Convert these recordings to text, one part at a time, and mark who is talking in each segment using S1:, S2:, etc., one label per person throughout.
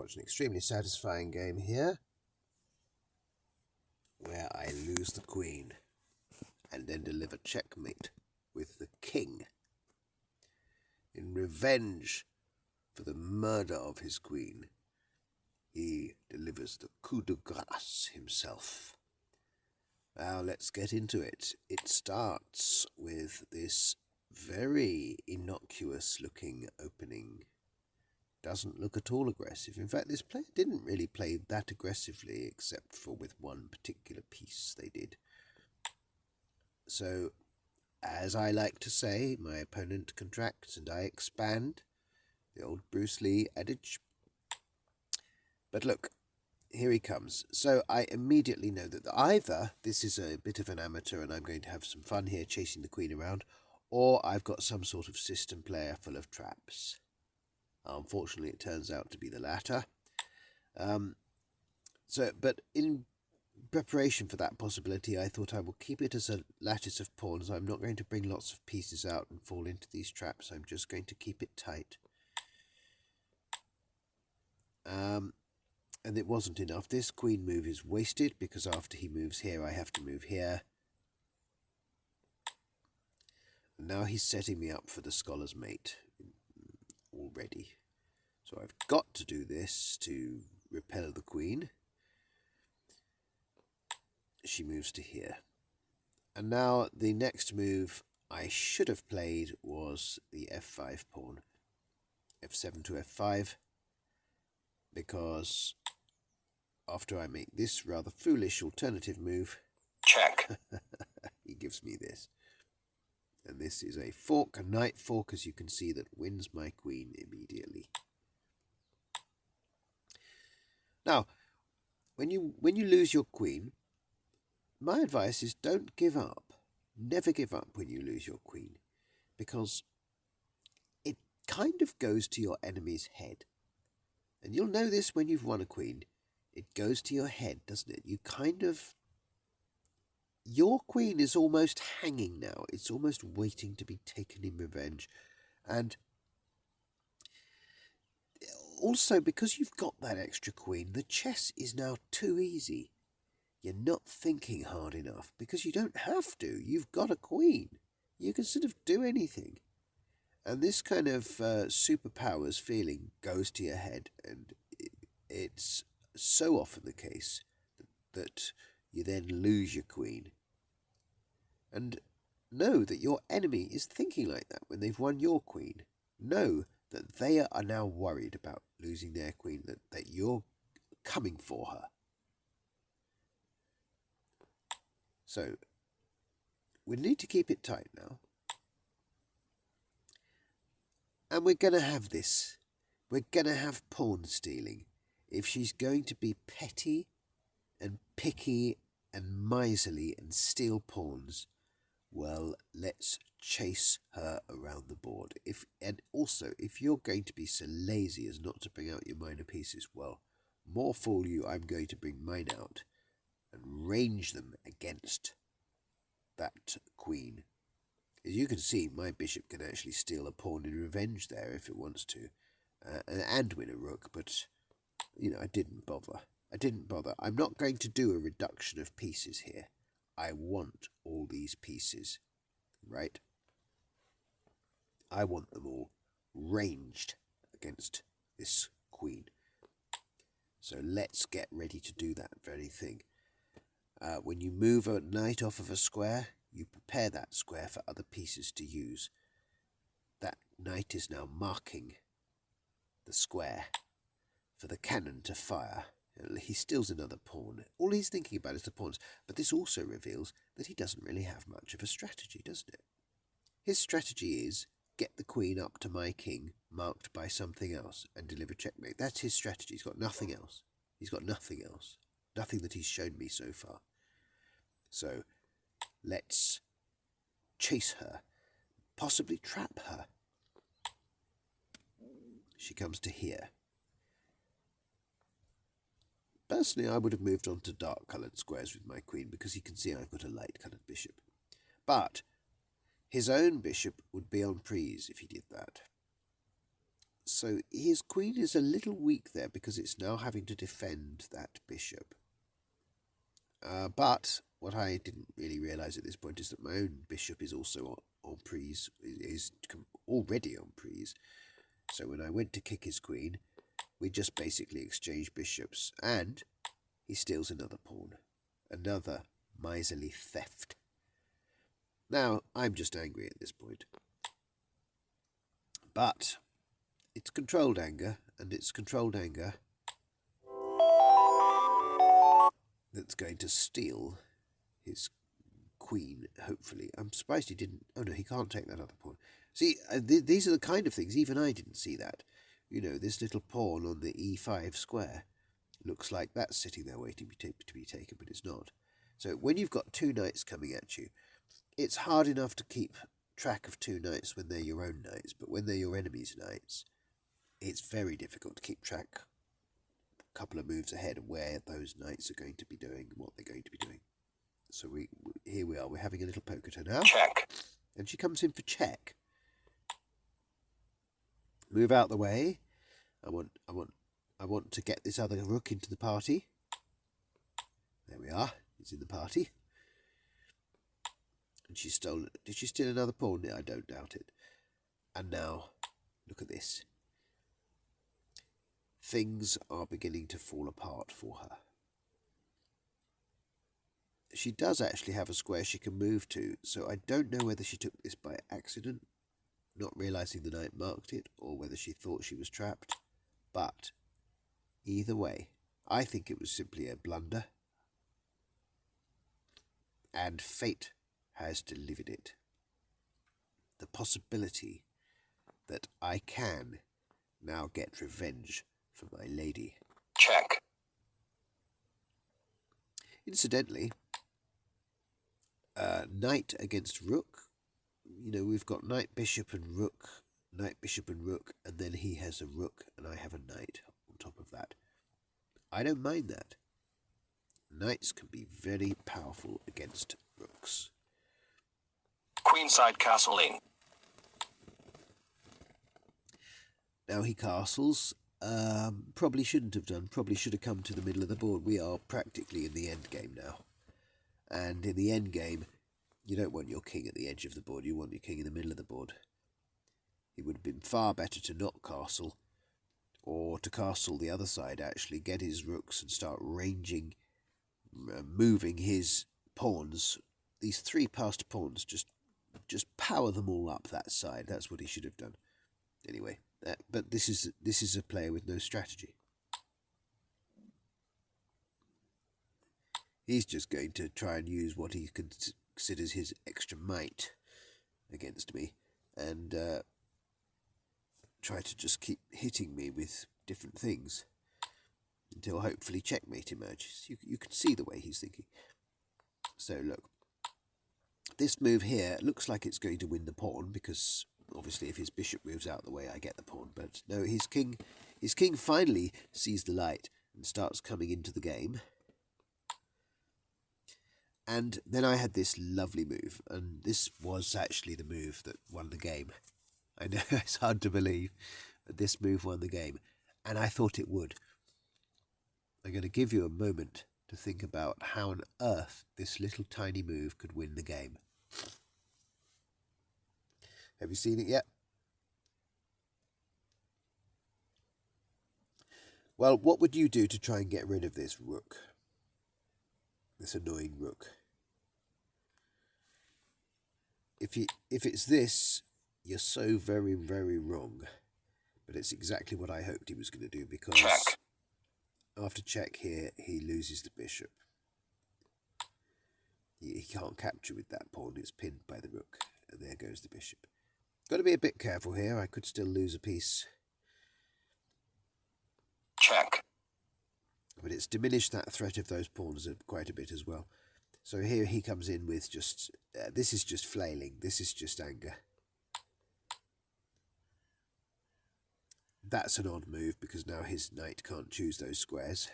S1: watch an extremely satisfying game here, where I lose the queen and then deliver checkmate with the king. In revenge for the murder of his queen, he delivers the coup de grace himself. Now let's get into it. It starts with this very innocuous looking opening. Doesn't look at all aggressive. In fact, this player didn't really play that aggressively, except for with one particular piece they did. So, as I like to say, my opponent contracts and I expand. The old Bruce Lee adage. But look, here he comes. So I immediately know that either this is a bit of an amateur and I'm going to have some fun here chasing the queen around, or I've got some sort of system player full of traps. Unfortunately, it turns out to be the latter. But in preparation for that possibility, I thought I will keep it as a lattice of pawns. I'm not going to bring lots of pieces out and fall into these traps. I'm just going to keep it tight. And it wasn't enough. This queen move is wasted because after he moves here, I have to move here. And now he's setting me up for the scholar's mate already. So I've got to do this to repel the queen. She moves to here. And now the next move I should have played was the f5 pawn. f7 to f5. Because after I make this rather foolish alternative move,
S2: check,
S1: he gives me this. And this is a fork, a knight fork, as you can see, that wins my queen immediately. Now, when you lose your queen, my advice is don't give up. Never give up when you lose your queen, because it kind of goes to your enemy's head. And you'll know this when you've won a queen. It goes to your head, doesn't it? Your queen is almost hanging now. It's almost waiting to be taken in revenge. And also, because you've got that extra queen, the chess is now too easy. You're not thinking hard enough because you don't have to. You've got a queen. You can sort of do anything. And this kind of superpowers feeling goes to your head, and it's so often the case that you then lose your queen. And know that your enemy is thinking like that when they've won your queen. Know that they are now worried about losing their queen, that you're coming for her. So, we need to keep it tight now. And we're going to have this. We're going to have pawn stealing. If she's going to be petty and picky and miserly and steal pawns, well, let's chase her around the board. And also, if you're going to be so lazy as not to bring out your minor pieces, well, more fool you, I'm going to bring mine out and range them against that queen. As you can see, my bishop can actually steal a pawn in revenge there if it wants to, and win a rook, but, I didn't bother. I'm not going to do a reduction of pieces here. I want all these pieces, right? I want them all ranged against this queen. So let's get ready to do that very thing. When you move a knight off of a square, you prepare that square for other pieces to use. That knight is now marking the square for the cannon to fire. He steals another pawn. All he's thinking about is the pawns, but this also reveals that he doesn't really have much of a strategy, doesn't it? His strategy is get the queen up to my king, marked by something else, and deliver checkmate. That's his strategy. He's got nothing else. Nothing that he's shown me so far. So, let's chase her, possibly trap her. She comes to here. Personally, I would have moved on to dark-coloured squares with my queen because you can see I've got a light-coloured bishop. But his own bishop would be on prise if he did that. So his queen is a little weak there because it's now having to defend that bishop. But what I didn't really realise at this point is that my own bishop is also en prise, is already en prise. So when I went to kick his queen, we just basically exchanged bishops, and he steals another pawn. Another miserly theft. Now, I'm just angry at this point. But it's controlled anger, and it's controlled anger that's going to steal his queen, hopefully. I'm surprised he didn't... Oh, no, he can't take that other pawn. See, these are the kind of things, even I didn't see that. You know, this little pawn on the e5 square looks like that's sitting there waiting to be taken, but it's not. So when you've got two knights coming at you, it's hard enough to keep track of two knights when they're your own knights, but when they're your enemy's knights, it's very difficult to keep track a couple of moves ahead of where those knights are going to be doing and what they're going to be doing. So here we are, we're having a little poke at her now.
S2: Check.
S1: And she comes in for check. Move out the way. I want to get this other rook into the party. There we are. It's in the party. And she stole... Did she steal another pawn? I don't doubt it. And now, look at this. Things are beginning to fall apart for her. She does actually have a square she can move to, so I don't know whether she took this by accident, not realising the knight marked it, or whether she thought she was trapped. But either way, I think it was simply a blunder, and fate has delivered it. The possibility that I can now get revenge for my lady.
S2: Check.
S1: Incidentally, knight against rook. You know, we've got knight, bishop and rook, knight, bishop and rook, and then he has a rook and I have a knight on top of that. I don't mind that. Knights can be very powerful against rooks.
S2: Queenside castle in.
S1: Now he castles. Probably shouldn't have done. Probably should have come to the middle of the board. We are practically in the end game now. And in the end game, you don't want your king at the edge of the board. You want your king in the middle of the board. It would have been far better to not castle, or to castle the other side, actually, get his rooks and start ranging, moving his pawns. These three passed pawns, just power them all up that side. That's what he should have done. Anyway, but this is a player with no strategy. He's just going to try and use what he considers his extra might against me, and try to just keep hitting me with different things until hopefully checkmate emerges. You can see the way he's thinking. So look, this move here looks like it's going to win the pawn, because obviously if his bishop moves out the way, I get the pawn. But no, his king finally sees the light and starts coming into the game. And then I had this lovely move, and this was actually the move that won the game. I know it's hard to believe, but this move won the game, and I thought it would. I'm going to give you a moment to think about how on earth this little tiny move could win the game. Have you seen it yet? Well, what would you do to try and get rid of this rook? This annoying rook. If it's this, you're so very, very wrong. But it's exactly what I hoped he was going to do, because
S2: Check.
S1: After check here, he loses the bishop. He can't capture with that pawn. It's pinned by the rook. And there goes the bishop. Got to be a bit careful here. I could still lose a piece.
S2: Check.
S1: But it's diminished that threat of those pawns quite a bit as well. So here he comes in with just... this is just flailing. This is just anger. That's an odd move, because now his knight can't choose those squares.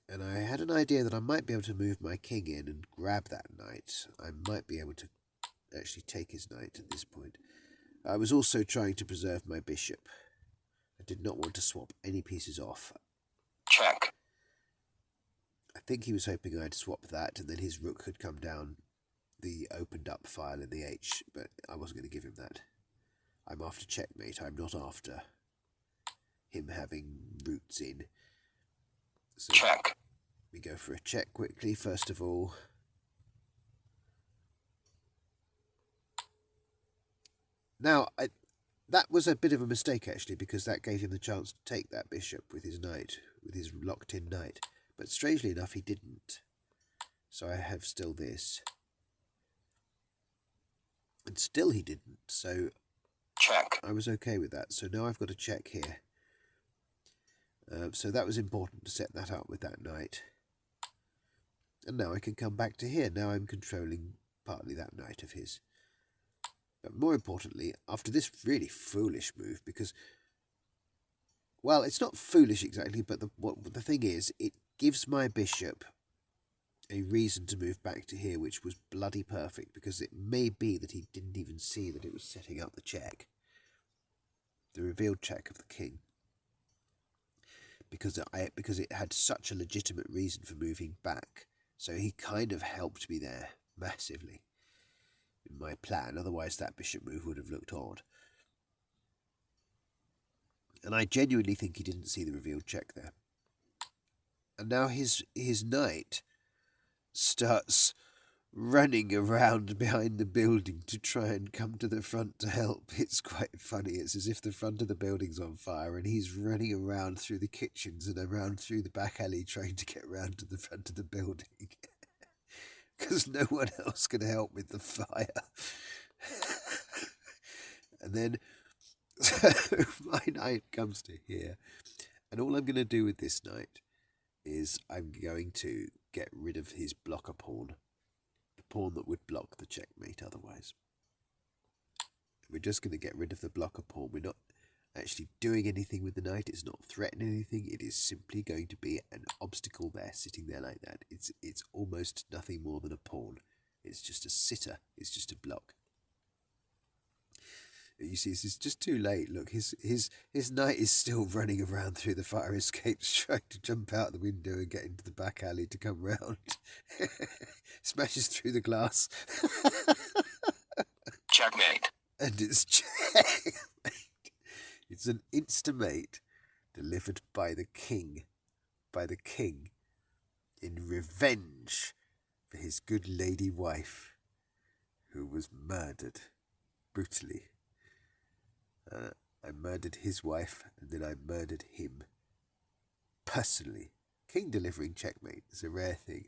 S1: And I had an idea that I might be able to move my king in and grab that knight. I might be able to actually take his knight at this point. I was also trying to preserve my bishop. I did not want to swap any pieces off.
S2: Check.
S1: I think he was hoping I'd swap that, and then his rook could come down the opened up file in the H, but I wasn't going to give him that. I'm after checkmate. I'm not after him having roots in. So
S2: check.
S1: We go for a check quickly, first of all. Now, that was a bit of a mistake, actually, because that gave him the chance to take that bishop with his knight, with his locked-in knight. But strangely enough, he didn't. So I have still this. And still he didn't, so
S2: check.
S1: I was okay with that. So now I've got a check here. So that was important to set that up with that knight. And now I can come back to here. Now I'm controlling partly that knight of his. But more importantly, after this really foolish move, because, well, it's not foolish exactly, but the thing is, it gives my bishop a reason to move back to here, which was bloody perfect, because it may be that he didn't even see that it was setting up the check, the revealed check of the king, because it had such a legitimate reason for moving back. So he kind of helped me there massively in my plan. Otherwise, that bishop move would have looked odd. And I genuinely think he didn't see the revealed check there. And now his knight starts running around behind the building to try and come to the front to help. It's quite funny. It's as if the front of the building's on fire and he's running around through the kitchens and around through the back alley trying to get round to the front of the building. Because no one else can help with the fire. And then so my knight comes to here. And all I'm going to do with this knight is I'm going to get rid of his blocker pawn. The pawn that would block the checkmate otherwise. We're just going to get rid of the blocker pawn. We're not actually doing anything with the knight. It's not threatening anything. It is simply going to be an obstacle there, sitting there like that. It's almost nothing more than a pawn. It's just a sitter. It's just a block. You see, this is just too late. Look, his knight is still running around through the fire escapes, trying to jump out the window and get into the back alley to come round. Smashes through the glass.
S2: Checkmate.
S1: And it's checkmate. It's an instamate delivered by the king. By the king. In revenge for his good lady wife, who was murdered brutally. I murdered his wife, and then I murdered him. Personally. King delivering checkmate is a rare thing.